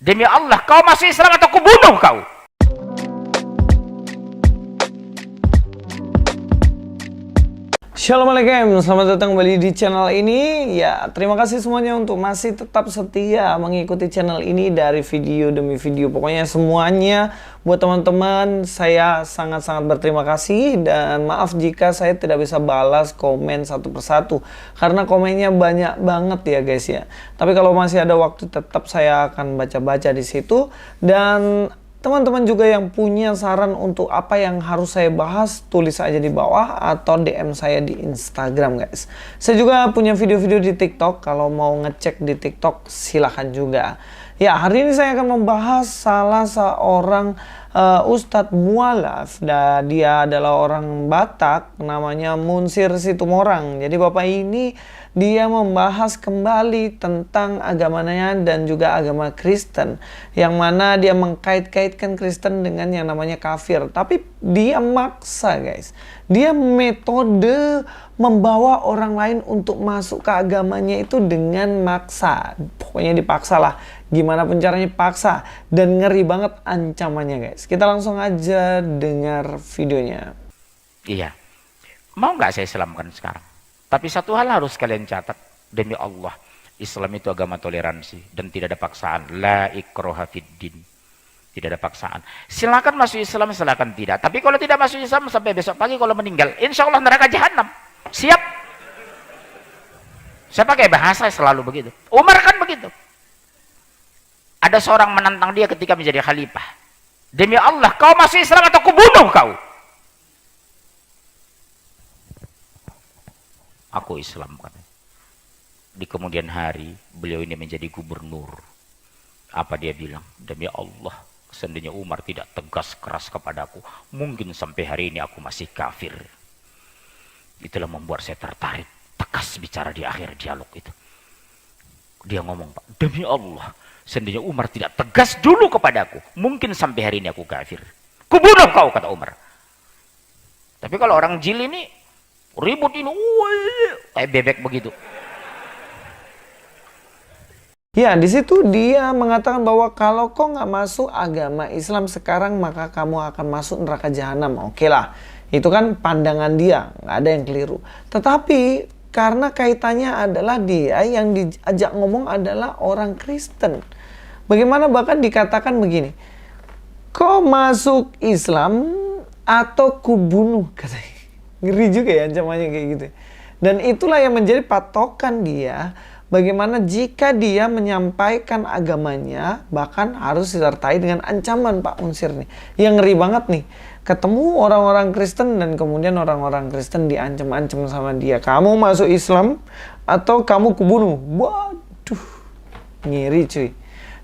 Demi Allah, kau masuk Islam atau kubunuh kau. Assalamualaikum, selamat datang kembali di channel ini. Ya, terima kasih semuanya untuk masih tetap setia mengikuti channel ini dari video demi video. Pokoknya semuanya buat teman-teman, saya sangat-sangat berterima kasih. Dan maaf jika saya tidak bisa balas komen satu persatu, karena komennya banyak banget ya guys ya. Tapi kalau masih ada waktu, tetap saya akan baca-baca di situ. Dan teman-teman juga yang punya saran untuk apa yang harus saya bahas, tulis aja di bawah atau DM saya di Instagram guys. Saya juga punya video-video di TikTok, kalau mau ngecek di TikTok silahkan juga. Ya, hari ini saya akan membahas salah seorang Ustadz Mualaf. Dia adalah orang Batak, namanya Munsir Situmorang. Jadi bapak ini dia membahas kembali tentang agamanya dan juga agama Kristen, yang mana dia mengkait-kaitkan Kristen dengan yang namanya kafir. Tapi dia maksa guys, dia metode membawa orang lain untuk masuk ke agamanya itu dengan maksa. Pokoknya dipaksa lah, gimana pun caranya paksa, dan ngeri banget ancamannya guys. Kita langsung aja dengar videonya. Iya, mau nggak saya Islamkan sekarang? Tapi satu hal harus kalian catat, demi Allah, Islam itu agama toleransi dan tidak ada paksaan. La ikraha fiddin. Tidak ada paksaan. Silakan masuk Islam, silakan tidak. Tapi kalau tidak masuk Islam sampai besok pagi kalau meninggal, insya Allah neraka jahanam. Siap? Saya pakai bahasa selalu begitu. Umar kan begitu. Ada seorang menantang dia ketika menjadi khalifah. Demi Allah, kau masuk Islam atau kubunuh kau. Aku Islam kan. Di kemudian hari beliau ini menjadi gubernur. Apa dia bilang? Demi Allah, seandainya Umar tidak tegas keras kepadaku, mungkin sampai hari ini aku masih kafir. Itulah membuat saya tertarik, tegas bicara di akhir dialog itu. Dia ngomong, Pak, demi Allah, seandainya Umar tidak tegas dulu kepadaku, mungkin sampai hari ini aku kafir. Kubunuh kau, kata Umar. Tapi kalau orang jil ini ribut ini, kayak bebek begitu. Ya, di situ dia mengatakan bahwa kalau kau nggak masuk agama Islam sekarang, maka kamu akan masuk neraka jahanam. Oke lah, itu kan pandangan dia, nggak ada yang keliru. Tetapi karena kaitannya adalah dia yang diajak ngomong adalah orang Kristen. Bagaimana bahkan dikatakan begini, kau masuk Islam atau kubunuh, katanya. Ngeri juga ya ancamannya kayak gitu. Dan itulah yang menjadi patokan dia, bagaimana jika dia menyampaikan agamanya bahkan harus disertai dengan ancaman. Pak Munsir nih yang ngeri banget nih, ketemu orang-orang Kristen dan kemudian orang-orang Kristen diancam-ancam sama dia, kamu masuk Islam atau kamu kubunuh. Waduh, ngeri cuy.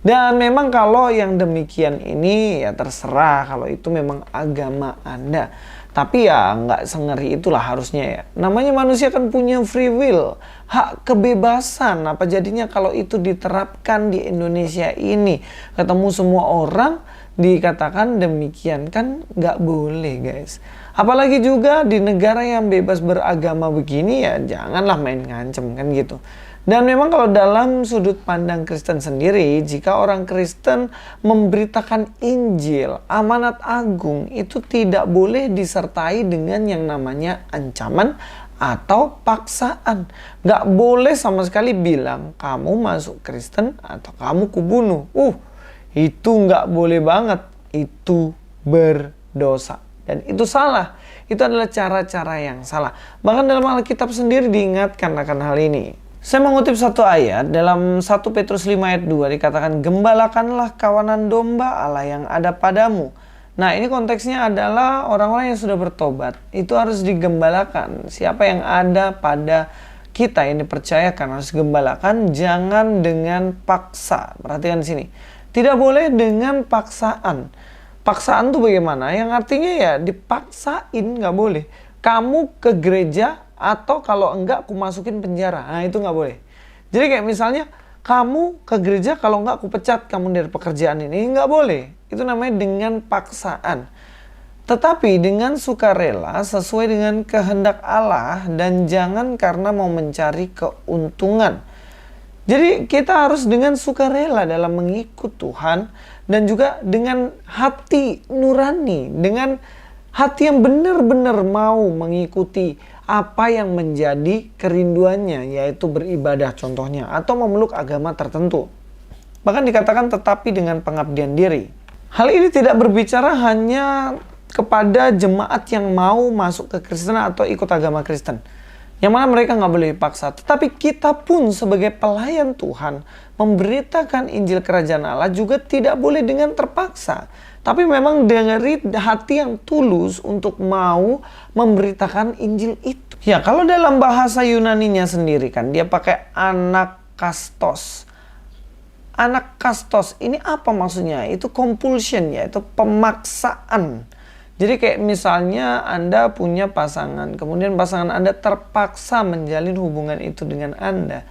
Dan memang kalau yang demikian ini ya terserah, kalau itu memang agama Anda. Tapi ya nggak sengeri itulah harusnya ya. Namanya manusia kan punya free will, hak kebebasan. Apa jadinya kalau itu diterapkan di Indonesia ini? Ketemu semua orang dikatakan demikian, kan nggak boleh guys. Apalagi juga di negara yang bebas beragama begini ya janganlah main ngancem kan gitu. Dan memang kalau dalam sudut pandang Kristen sendiri, jika orang Kristen memberitakan Injil, amanat agung, itu tidak boleh disertai dengan yang namanya ancaman atau paksaan. Nggak boleh sama sekali bilang, kamu masuk Kristen atau kamu kubunuh. Itu nggak boleh banget. Itu berdosa. Dan itu salah. Itu adalah cara-cara yang salah. Bahkan dalam Alkitab sendiri diingatkan akan hal ini. Saya mengutip satu ayat dalam 1 Petrus 5 ayat 2 dikatakan, gembalakanlah kawanan domba Allah yang ada padamu. Nah, ini konteksnya adalah orang-orang yang sudah bertobat. Itu harus digembalakan. Siapa yang ada pada kita yang dipercayakan harus digembalakan, jangan dengan paksa. Perhatikan di sini. Tidak boleh dengan paksaan. Paksaan tuh bagaimana? Yang artinya ya dipaksain, nggak boleh. Kamu ke gereja atau kalau enggak aku masukin penjara. Nah, itu nggak boleh. Jadi kayak misalnya kamu ke gereja, kalau enggak aku pecat kamu dari pekerjaan ini, nggak boleh. Itu namanya dengan paksaan. Tetapi dengan sukarela sesuai dengan kehendak Allah dan jangan karena mau mencari keuntungan. Jadi kita harus dengan sukarela dalam mengikut Tuhan dan juga dengan hati nurani, dengan hati yang benar-benar mau mengikuti apa yang menjadi kerinduannya, yaitu beribadah contohnya, atau memeluk agama tertentu. Bahkan dikatakan tetapi dengan pengabdian diri. Hal ini tidak berbicara hanya kepada jemaat yang mau masuk ke Kristen atau ikut agama Kristen, yang mana mereka nggak boleh dipaksa. Tetapi kita pun sebagai pelayan Tuhan, memberitakan Injil Kerajaan Allah juga tidak boleh dengan terpaksa. Tapi memang dari hati yang tulus untuk mau memberitakan Injil itu. Ya, kalau dalam bahasa Yunaninya sendiri kan, dia pakai anakastos. Anakastos ini apa maksudnya? Itu compulsion ya, itu pemaksaan. Jadi kayak misalnya Anda punya pasangan, kemudian pasangan Anda terpaksa menjalin hubungan itu dengan Anda.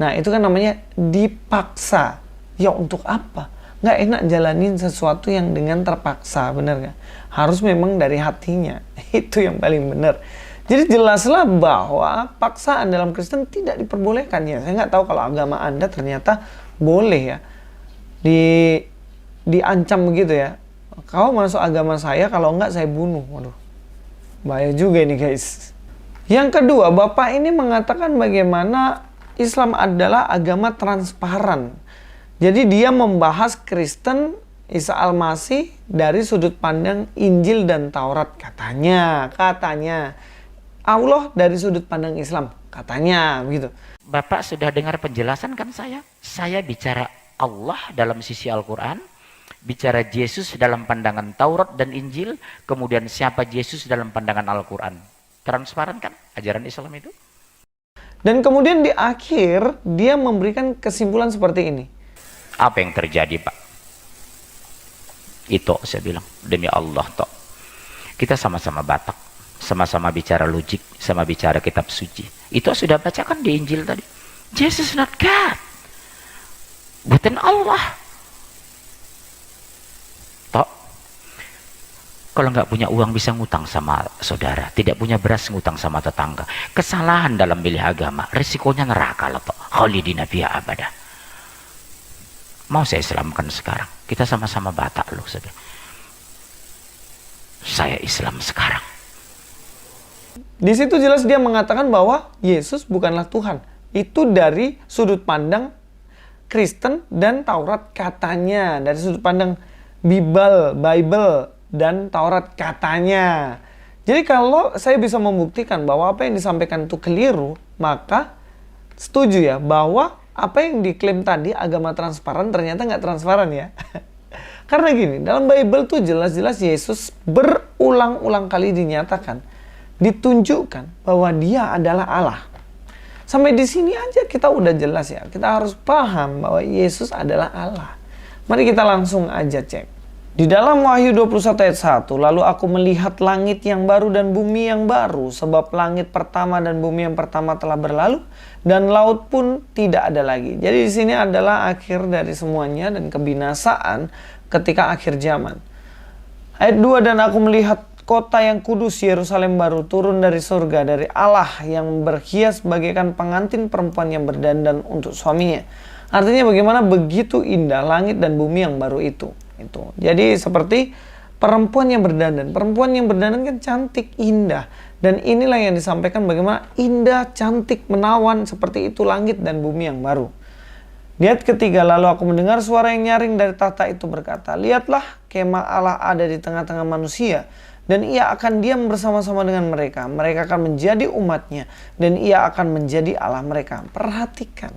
Nah, itu kan namanya dipaksa. Ya untuk apa? Nggak enak jalanin sesuatu yang dengan terpaksa, benar nggak? Harus memang dari hatinya. Itu yang paling benar. Jadi jelaslah bahwa paksaan dalam Kristen tidak diperbolehkan ya. Saya nggak tahu kalau agama Anda ternyata boleh ya. Diancam begitu ya. Kau masuk agama saya, kalau enggak saya bunuh. Waduh, bahaya juga ini guys. Yang kedua, Bapak ini mengatakan bagaimana Islam adalah agama transparan. Jadi dia membahas Kristen, Isa Al-Masih dari sudut pandang Injil dan Taurat. Katanya. Allah dari sudut pandang Islam. Katanya, begitu. Bapak sudah dengar penjelasan kan saya? Saya bicara Allah dalam sisi Al-Quran, bicara Yesus dalam pandangan Taurat dan Injil, kemudian siapa Yesus dalam pandangan Al-Quran. Transparan kan ajaran Islam itu? Dan kemudian di akhir dia memberikan kesimpulan seperti ini. Apa yang terjadi Pak? Itu saya bilang, demi Allah toh. Kita sama-sama Batak, sama-sama bicara logik, sama bicara kitab suci. Itu sudah bacakan di Injil tadi. Jesus not God. Bukan Allah. Toh, kalau nggak punya uang bisa ngutang sama saudara, tidak punya beras ngutang sama tetangga. Kesalahan dalam milih agama, risikonya neraka loh toh. Khalidina fiha abada. Mau saya Islamkan sekarang. Kita sama-sama Batak loh. Saya Islam sekarang. Di situ jelas dia mengatakan bahwa Yesus bukanlah Tuhan. Itu dari sudut pandang Kristen dan Taurat katanya. Dari sudut pandang Bible dan Taurat katanya. Jadi kalau saya bisa membuktikan bahwa apa yang disampaikan itu keliru, maka setuju ya bahwa apa yang diklaim tadi agama transparan ternyata nggak transparan ya. Karena gini, dalam Bible tuh jelas-jelas Yesus berulang-ulang kali dinyatakan, ditunjukkan bahwa dia adalah Allah. Sampai di sini aja kita udah jelas ya. Kita harus paham bahwa Yesus adalah Allah. Mari kita langsung aja cek. Di dalam Wahyu 21 ayat 1, lalu aku melihat langit yang baru dan bumi yang baru, sebab langit pertama dan bumi yang pertama telah berlalu, dan laut pun tidak ada lagi. Jadi di sini adalah akhir dari semuanya dan kebinasaan ketika akhir zaman. Ayat 2, dan aku melihat kota yang kudus Yerusalem baru turun dari surga, dari Allah yang berhias bagaikan pengantin perempuan yang berdandan untuk suaminya. Artinya bagaimana begitu indah langit dan bumi yang baru itu. Jadi seperti perempuan yang berdandan. Perempuan yang berdandan kan cantik, indah. Dan inilah yang disampaikan bagaimana indah, cantik, menawan seperti itu langit dan bumi yang baru. Lihat ketiga, lalu aku mendengar suara yang nyaring dari tahta itu berkata, lihatlah kemah Allah ada di tengah-tengah manusia. Dan ia akan diam bersama-sama dengan mereka. Mereka akan menjadi umatnya. Dan ia akan menjadi Allah mereka. Perhatikan.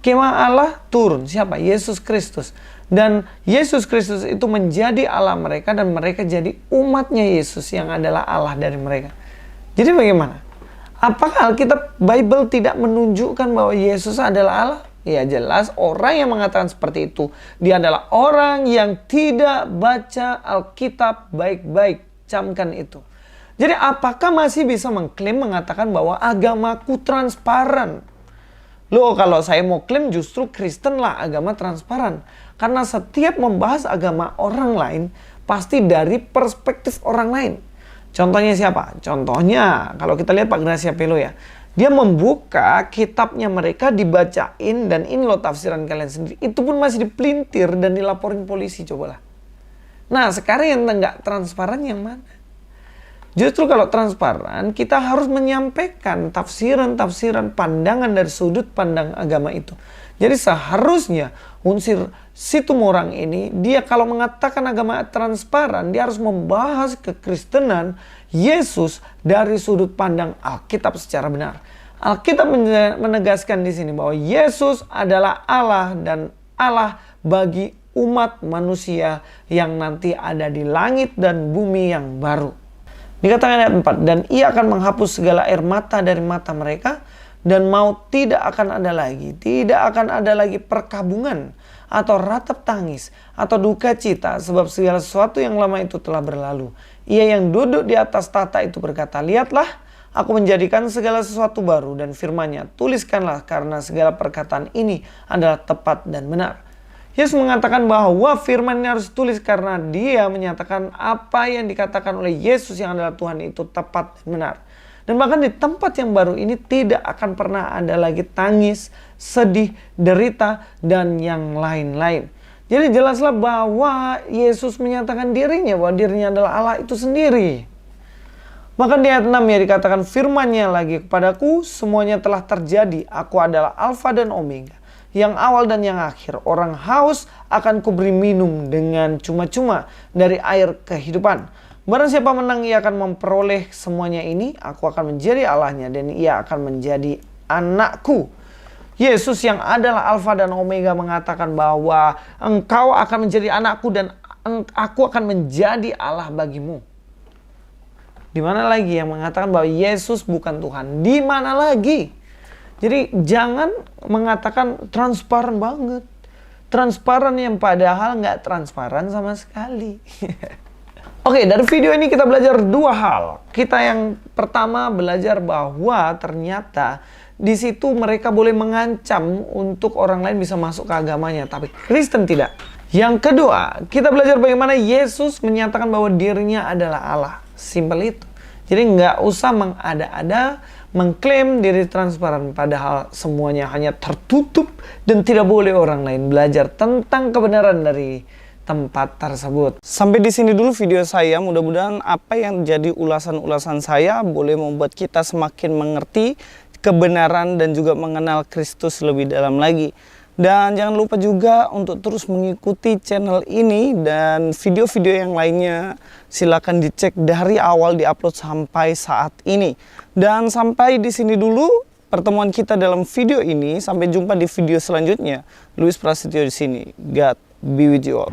Kemah Allah turun. Siapa? Yesus Kristus. Dan Yesus Kristus itu menjadi Allah mereka. Dan mereka jadi umatnya Yesus yang adalah Allah dari mereka. Jadi bagaimana? Apakah Alkitab Bible tidak menunjukkan bahwa Yesus adalah Allah? Ya jelas orang yang mengatakan seperti itu. Dia adalah orang yang tidak baca Alkitab baik-baik. Camkan itu. Jadi apakah masih bisa mengklaim mengatakan bahwa agamaku transparan? Loh, kalau saya mau klaim justru Kristen lah agama transparan. Karena setiap membahas agama orang lain pasti dari perspektif orang lain. Contohnya siapa? Contohnya kalau kita lihat Pak Gracia Pelo ya. Dia membuka kitabnya mereka, dibacain, dan ini loh tafsiran kalian sendiri. Itu pun masih dipelintir dan dilaporin polisi, cobalah. Nah, sekarang yang nggak transparan yang mana? Justru kalau transparan, kita harus menyampaikan tafsiran-tafsiran pandangan dari sudut pandang agama itu. Jadi seharusnya unsur Situmorang ini, dia kalau mengatakan agama transparan, dia harus membahas kekristenan Yesus dari sudut pandang Alkitab secara benar. Alkitab menegaskan di sini bahwa Yesus adalah Allah dan Allah bagi umat manusia yang nanti ada di langit dan bumi yang baru. Dikatakan ayat 4, dan ia akan menghapus segala air mata dari mata mereka, dan maut tidak akan ada lagi. Tidak akan ada lagi perkabungan, atau ratap tangis, atau duka cita, sebab segala sesuatu yang lama itu telah berlalu. Ia yang duduk di atas tahta itu berkata, lihatlah, aku menjadikan segala sesuatu baru, dan firman-Nya, tuliskanlah, karena segala perkataan ini adalah tepat dan benar. Yesus mengatakan bahwa firman ini harus ditulis karena dia menyatakan apa yang dikatakan oleh Yesus yang adalah Tuhan itu tepat dan benar. Dan bahkan di tempat yang baru ini tidak akan pernah ada lagi tangis, sedih, derita, dan yang lain-lain. Jadi jelaslah bahwa Yesus menyatakan dirinya, bahwa dirinya adalah Allah itu sendiri. Bahkan di ayat 6 ya dikatakan firman-Nya lagi, kepadaku semuanya telah terjadi, aku adalah Alfa dan Omega, yang awal dan yang akhir. Orang haus akan kuberi minum dengan cuma-cuma dari air kehidupan. Barang siapa menang, ia akan memperoleh semuanya ini. Aku akan menjadi Allahnya dan ia akan menjadi anakku. Yesus yang adalah Alfa dan Omega mengatakan bahwa engkau akan menjadi anakku dan aku akan menjadi Allah bagimu. Di mana lagi yang mengatakan bahwa Yesus bukan Tuhan? Di mana lagi? Jadi jangan mengatakan transparan banget. Transparan yang padahal nggak transparan sama sekali. Oke, dari video ini kita belajar dua hal. Kita yang pertama belajar bahwa ternyata di situ mereka boleh mengancam untuk orang lain bisa masuk ke agamanya, tapi Kristen tidak. Yang kedua, kita belajar bagaimana Yesus menyatakan bahwa dirinya adalah Allah. Simpel itu. Jadi nggak usah mengada-ada, mengklaim diri transparan, padahal semuanya hanya tertutup dan tidak boleh orang lain belajar tentang kebenaran dari tempat tersebut. Sampai di sini dulu video saya. Mudah-mudahan apa yang jadi ulasan-ulasan saya boleh membuat kita semakin mengerti kebenaran dan juga mengenal Kristus lebih dalam lagi. Dan jangan lupa juga untuk terus mengikuti channel ini dan video-video yang lainnya. Silakan dicek dari awal diupload sampai saat ini. Dan sampai di sini dulu pertemuan kita dalam video ini. Sampai jumpa di video selanjutnya. Luis Prasetyo di sini. God be with you all.